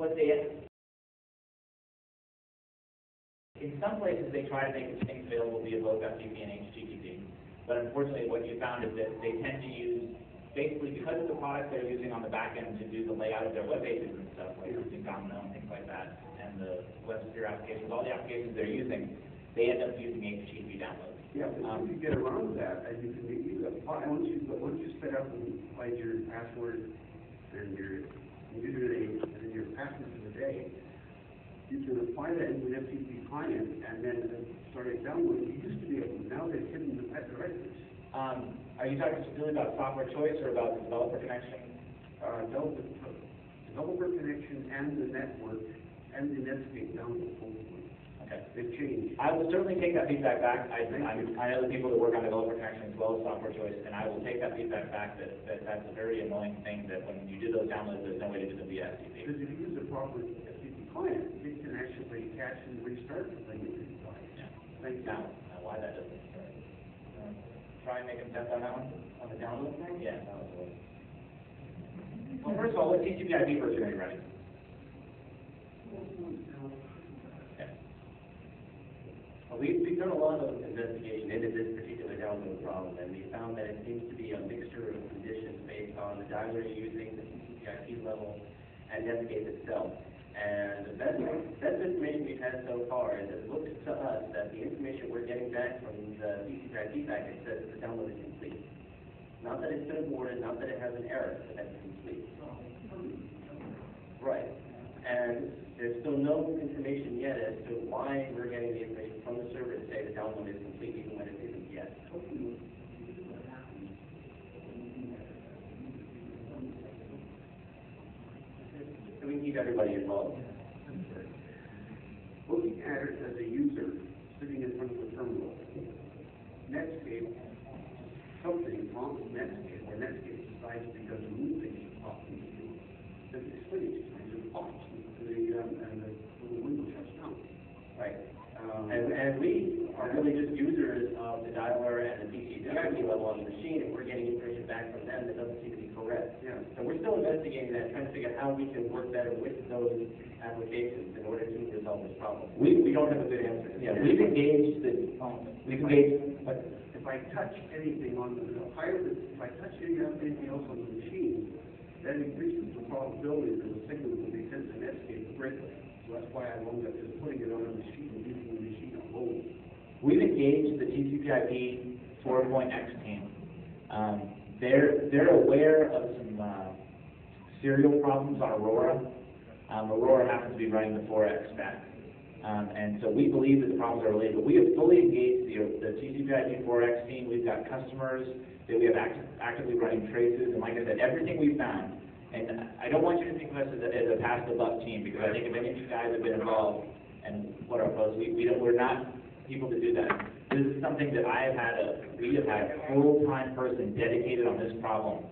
what they, in some places they try to make things available via both FTP and HTTP, but unfortunately what you found is that they tend to use, basically because of the products they're using on the back end to do the layout of their web pages and stuff, like using Domino and things like that, and the WebSphere applications, all the applications they're using, they end up using HTTP downloads. Yeah, but you get around that, and you can use it. Once you set up and provide your password and your username and your password for the day, you can apply that into an FTP client and then start it downloading. You used to be able to, now they've hidden the directories. Are you talking specifically about software choice or about the developer connection? Developer connection and the network and the Netscape download. Okay. They've changed. I will certainly take that feedback back. I know the people that work on developer connection as well as software choice, and I will take that feedback back that's a very annoying thing that when you do those downloads, there's no way to do them via FTP. Because if you use a proper FTP client, it can actually catch and restart the thing if you try. Yeah. Thank you. Now, why that doesn't start? Try and make an attempt on that one? On the download thing? Yeah. Well, first of all, what TCP/IP version are you running? We've done a lot of investigation into this particular download problem, and we found that it seems to be a mixture of conditions based on the dialer you're using, the TCP/IP level, and Netscape itself. And the best information we've had so far is it looks to us that the information we're getting back from the TCP/IP packet says that the download is complete. Not that it's been aborted, not that it has an error, but that it's complete. Right. And there's still no information yet as to why we're getting the information from the server to say the download is complete even when it isn't yet. So we keep everybody involved. Looking at it as a user sitting in front of the terminal, Netscape, something wrong with Netscape, or Netscape decides because of new things are talking to you, that it's finished, and it pops, and the little window shuts down. Right. And we are really just users of the dialer and the TCP/IP level on the machine, and we're getting information back from them that doesn't seem to be correct. Yeah. So we're still investigating that, trying to figure out how we can work better with those applications in order to resolve this problem. We don't have a good answer. Yeah, we've engaged If I touch anything on the if I touch anything else on the machine, that increases the probability that the signal will be sent to Netscape greatly. So that's why I wound up just putting it on a machine and using the machine alone. We've engaged the TCP/IP 4.x team. They're aware of some serial problems on Aurora. Aurora happens to be running the 4x stack. And so we believe that the problems are related, but we have fully engaged the TCP/IP 4x team. We've got customers that we have actively running traces, and like I said, everything we found, and I don't want you to think of us as a pass the buck team, because I think if any of you guys have been involved and what are opposed, we're not people to do that. This is something that we have had a full-time person dedicated on this problem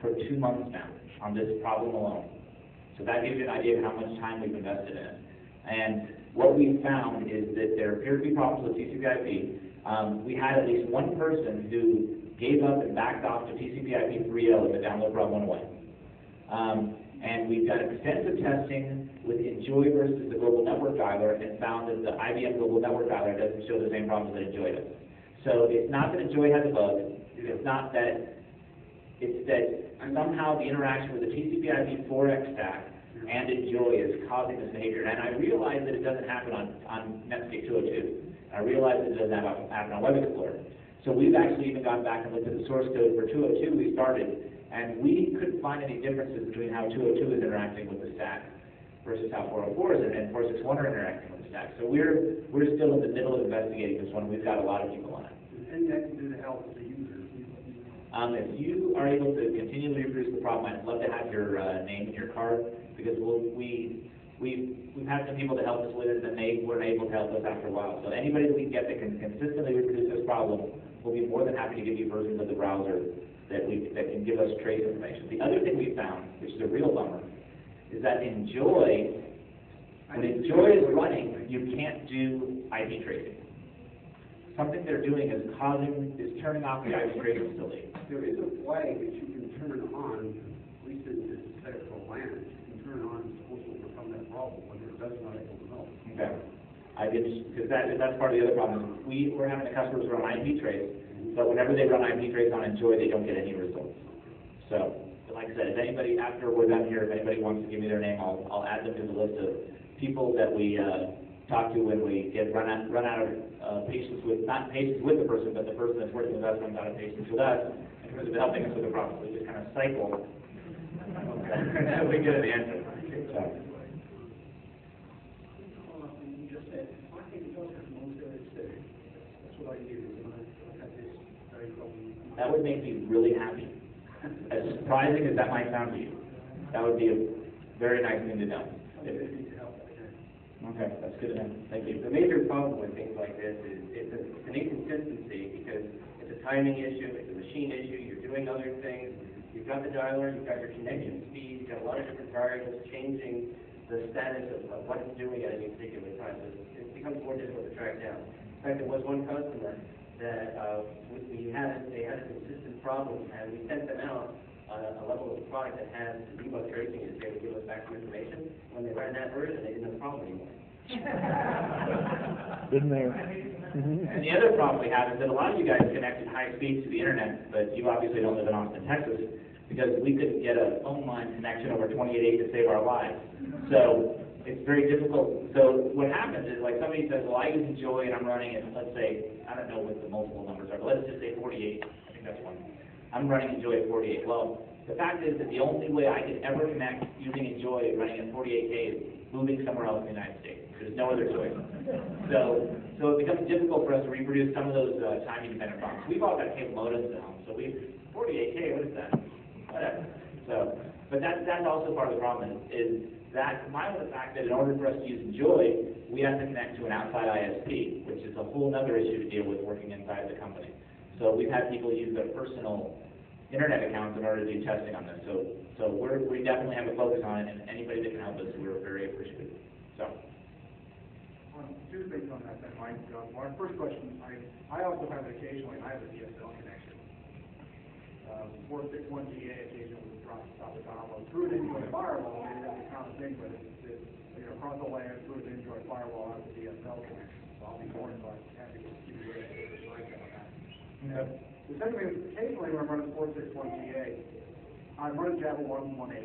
for 2 months now, on this problem alone. So that gives you an idea of how much time we've invested in it. And what we found is that there appear to be problems with TCP/IP. We had at least one person who gave up and backed off to TCP/IP 3.0 and the download problem went away. And we've done extensive testing with Enjoy versus the Global Network Dialer and found that the IBM Global Network Dialer doesn't show the same problems that Enjoy does. So it's not that Enjoy has a bug. It's not that. It's that somehow the interaction with the TCP/IP 4x stack and Enjoy is causing this behavior. And I realize that it doesn't happen on Netscape 202. I realize that it doesn't happen on Web Explorer. So we've actually even gone back and looked at the source code for 202 we started, and we couldn't find any differences between how 202 is interacting with the stack versus how 404 is and 461 are interacting with the stack. So we're still in the middle of investigating this one. We've got a lot of people on it. And that can do to help the user. If you are able to continually reproduce the problem, I'd love to have your name and your card, because we've had some people to help us with it, and they weren't able to help us after a while. So anybody that we can get that can consistently reproduce this problem, we'll be more than happy to give you versions of the browser that can give us trace information. The other thing we found, which is a real bummer, is that Enjoy, when Enjoy is running, you can't do IP tracing. Something they're doing is turning off the IP tracing facility. There is a flag that you can turn on, at least in this set for LAN, you can turn on, it's supposed to overcome that Okay. Because that's part of the other problem. We're having the customers run IP trace, but whenever they run IP trace on Enjoy, they don't get any results. So, like I said, if anybody, after we're done here, if anybody wants to give me their name, I'll add them to the list of people that we talk to when we run out of patience with, not patience with the person, but the person that's working with us runs out of patience with us in terms of helping us with the problem. We just kind of cycle. We get an answer. So. That would make me really happy. As surprising as that might sound to you, that would be a very nice thing to know. Okay, that's good to know. Thank you. The major problem with things like this is it's an inconsistency because it's a timing issue, it's a machine issue, you're doing other things, you've got the dialer, you've got your connection speed, you've got a lot of different variables changing the status of what it's doing at any particular time. So it becomes more difficult to track down. In fact, there was one customer that they had a consistent problem, and we sent them out on a level of product that had the debug tracing is they would give us back some information. When they ran that version, they didn't have a problem anymore. Didn't they? And the other problem we have is that a lot of you guys connected high speed to the internet, but you obviously don't live in Austin, Texas, because we couldn't get a phone line connection over 28.8 to save our lives. So it's very difficult. So what happens is, like, somebody says, well, I use Enjoy and I'm running it, let's say, I don't know what the multiple numbers are, but let's just say 48. I think that's one. I'm running Enjoy at 48. Well, the fact is that the only way I could ever connect using Enjoy running at 48K is moving somewhere else in the United States. There's no other choice. So it becomes difficult for us to reproduce some of those time-dependent problems. We've all got cable modems now, so 48K, what is that? Whatever. So, but that's also part of the problem is that combined with the fact that in order for us to use Enjoy, we have to connect to an outside ISP, which is a whole other issue to deal with working inside the company. So we've had people use their personal internet accounts in order to do testing on this. So we definitely have a focus on it, and anybody that can help us, we're very appreciative. So. Two things on that, Mike. My first question, I also have occasionally, I have a DSL connection. 461GA occasionally drops off the download through an Enjoy firewall. Maybe that's a common thing, but it's across the land through an Enjoy firewall has a DSL connection. So I'll be more than happy to give you a breakdown on that. The second thing is, occasionally when I'm running 461GA, I'm running Java 1.18,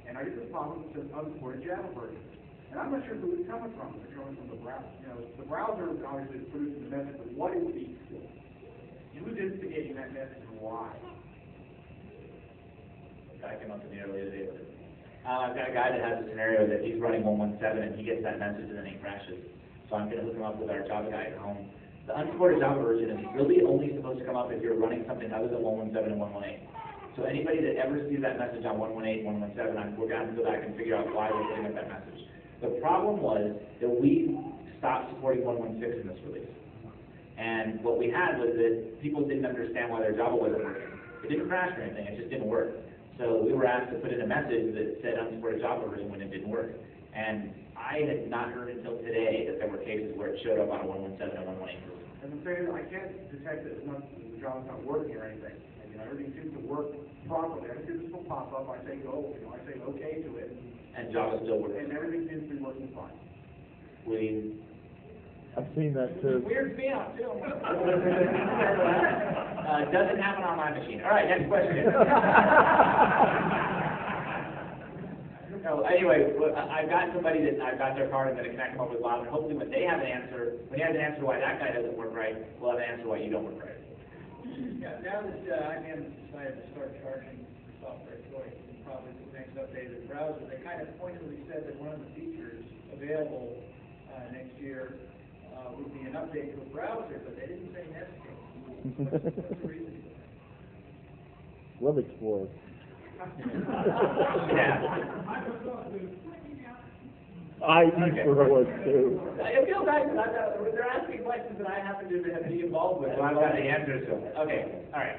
and I get this problem that says unsupported Java version. And I'm not sure who it's coming from. It's coming from the browser. The browser obviously is producing the message, but what is who's instigating that message and why? I came up to me earlier today with it. I've got a guy that has a scenario that he's running 117 and he gets that message and then he crashes. So I'm going to hook him up with our Java guy at home. The unsupported Java version is really only supposed to come up if you're running something other than 117 and 118. So anybody that ever sees that message on 118, 117, we're going to have to go back and figure out why we're putting up that message. The problem was that we stopped supporting 116 in this release. And what we had was that people didn't understand why their Java wasn't working. It didn't crash or anything, it just didn't work. So we were asked to put in a message that said unsupported Java version when it didn't work. And I had not heard until today that there were cases where it showed up on a 117 and 118. As I'm saying, I can't detect that the Java's not working or anything. Everything seems to work properly. Everything will pop up. I say go. I say okay to it. And Java still works. And everything seems to be working fine. I've seen that too. Weird me out too. Doesn't happen on my machine. All right, next question. So anyway, I've got somebody that I've got their card. I'm going to connect them up with Bob, and hopefully when they have an answer, when he has an answer why that guy doesn't work right, we'll have an answer why you don't work right. Yeah, now that IBM has decided to start charging for software choice and probably the next updated browser, they kind of pointedly said that one of the features available next year would be an update to a browser, but they didn't say Netscape. What's the reason for that? Web Explorer. I prefer was too. It feels nice that they're asking questions that I happen to be involved with, so I've got the answers to them. Okay, all right.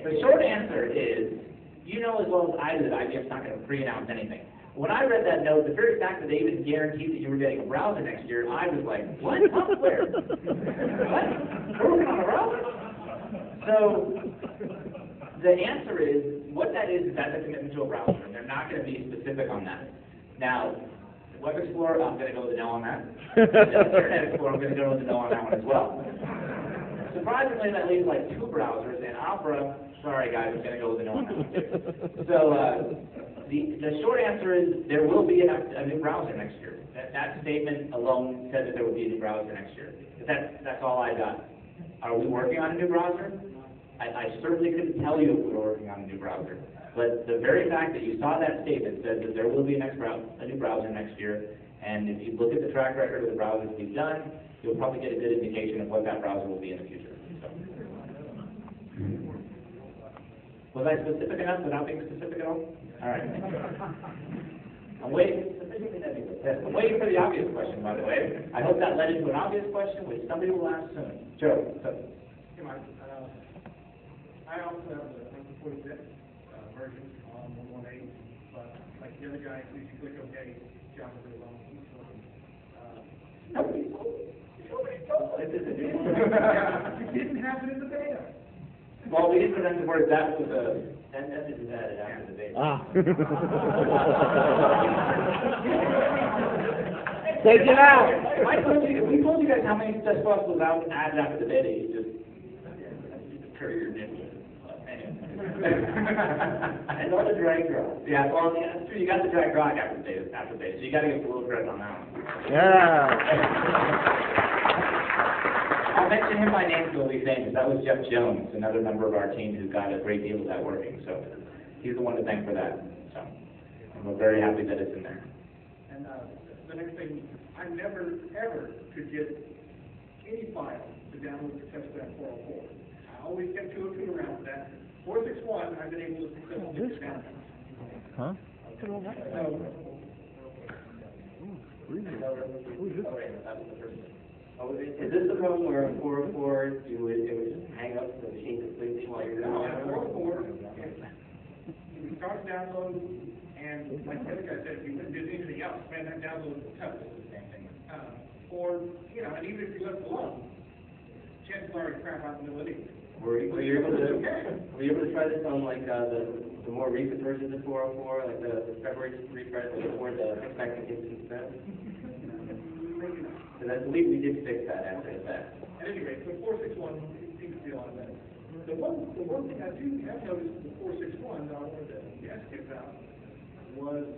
The short answer is, you know as well as I do that IBM's not going to pre-announce anything. When I read that note, the very fact that they even guaranteed that you were getting a browser next year, I was like, what? Where? What? We're working on a browser? So the answer is, what that is that's a commitment to a browser, and they're not going to be specific on that. Now, Web Explorer, I'm gonna go with a no on that. Internet Explorer, I'm gonna go with a no on that one as well. Surprisingly, that leaves like 2 browsers, and Opera, sorry guys, I'm gonna go with a no on that one too. So, the short answer is there will be a new browser next year. That statement alone said that there will be a new browser next year. That's all I got. Are we working on a new browser? I certainly couldn't tell you if we were working on a new browser. But the very fact that you saw that statement said that there will be a new browser next year, and if you look at the track record of the browsers we've done, you'll probably get a good indication of what that browser will be in the future. So. Was I specific enough without being specific at all? All right. I'm waiting for the obvious question, by the way. I hope that led into an obvious question, which somebody will ask soon. Joe. Hey, Mike, I also have the 46 version on 118, but like the other guy, if you click OK, John will go along. Nobody told us. You didn't have it in the beta. Well, we didn't put into words that was That message is added after the beta. Ah. Take it out. If we told you guys how many such bugs was out added after the beta, you just curry your nipple. And all the drag draw. Yeah, well, yeah, that's true. You got the drag draw after the beta, so you got to give a little credit on that one. Yeah. I'll mention him by name so he'll be famous. That was Jeff Jones, another member of our team who's got a great deal of that working. So he's the one to thank for that. So we're very happy that it's in there. And the next thing, I never, ever could get any file to download for Testbed 404. I always kept 202 around for that. 461, I've been able to successfully get down. Huh? Oh, is this the problem where on 404 it would just hang up the machine completely while you're No, down? on 404, you start to download, and like the other guy said, if you wouldn't do anything else, man, that download is tough. Or, you know, and even if you left it alone, chances are it's crap out in the middle of it. Were you able to try this on like the more recent versions of 404, like the February refresh before the expected instance set? Because I believe we did fix that after the fact. At any rate, so 461 seems to be a lot better. The one thing I do have noticed with the 461 that I wanted to ask you about was